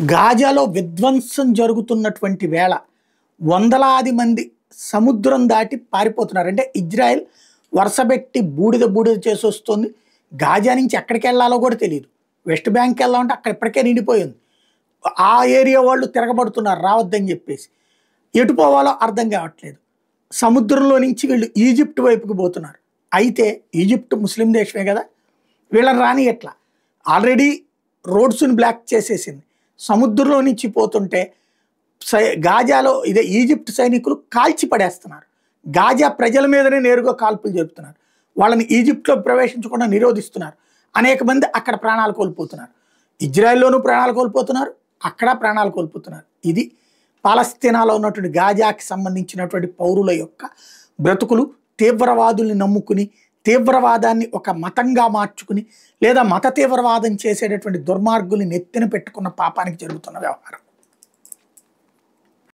గాజాలో విధ్వంసం జరుగుతున్నటువంటి వేళ వందలాది మంది సముద్రం దాటి పారిపోతున్నారు. అంటే ఇజ్రాయెల్ వరుసబెట్టి బూడిద బూడిద చేసి వస్తుంది. గాజా నుంచి ఎక్కడికి వెళ్ళాలో కూడా తెలియదు. వెస్ట్ బ్యాంక్కి వెళ్ళాలంటే అక్కడ ఇప్పటికే నిండిపోయింది. ఆ ఏరియా వాళ్ళు తిరగబడుతున్నారు రావద్దని చెప్పేసి. ఎటు పోవాలో అర్థం కావట్లేదు. సముద్రంలో నుంచి వీళ్ళు ఈజిప్ట్ వైపుకి పోతున్నారు. అయితే ఈజిప్ట్ ముస్లిం దేశమే కదా, వీళ్ళని రాని ఎట్లా ఆల్రెడీ రోడ్స్ని బ్లాక్ చేసేసింది. సముద్రంలో నుంచి పోతుంటే గాజాలో ఇదే ఈజిప్ట్ సైనికులు కాల్చి పడేస్తున్నారు. గాజా ప్రజల మీదనే నేరుగా కాల్పులు జరుపుతున్నారు. వాళ్ళని ఈజిప్ట్లో ప్రవేశించకుండా నిరోధిస్తున్నారు. అనేక మంది అక్కడ ప్రాణాలు కోల్పోతున్నారు. ఇజ్రాయెల్లోనూ ప్రాణాలు కోల్పోతున్నారు, అక్కడ ప్రాణాలు కోల్పోతున్నారు. ఇది పాలస్తీనాలో ఉన్నటువంటి గాజాకి సంబంధించినటువంటి పౌరుల యొక్క బ్రతుకులు. తీవ్రవాదుల్ని నమ్ముకుని తీవ్రవాదాన్ని ఒక మతంగా మార్చుకుని లేదా మత తీవ్రవాదం చేసేటటువంటి దుర్మార్గుల్ని నెత్తిన పెట్టుకున్న పాపానికి జరుగుతున్న వ్యవహారం.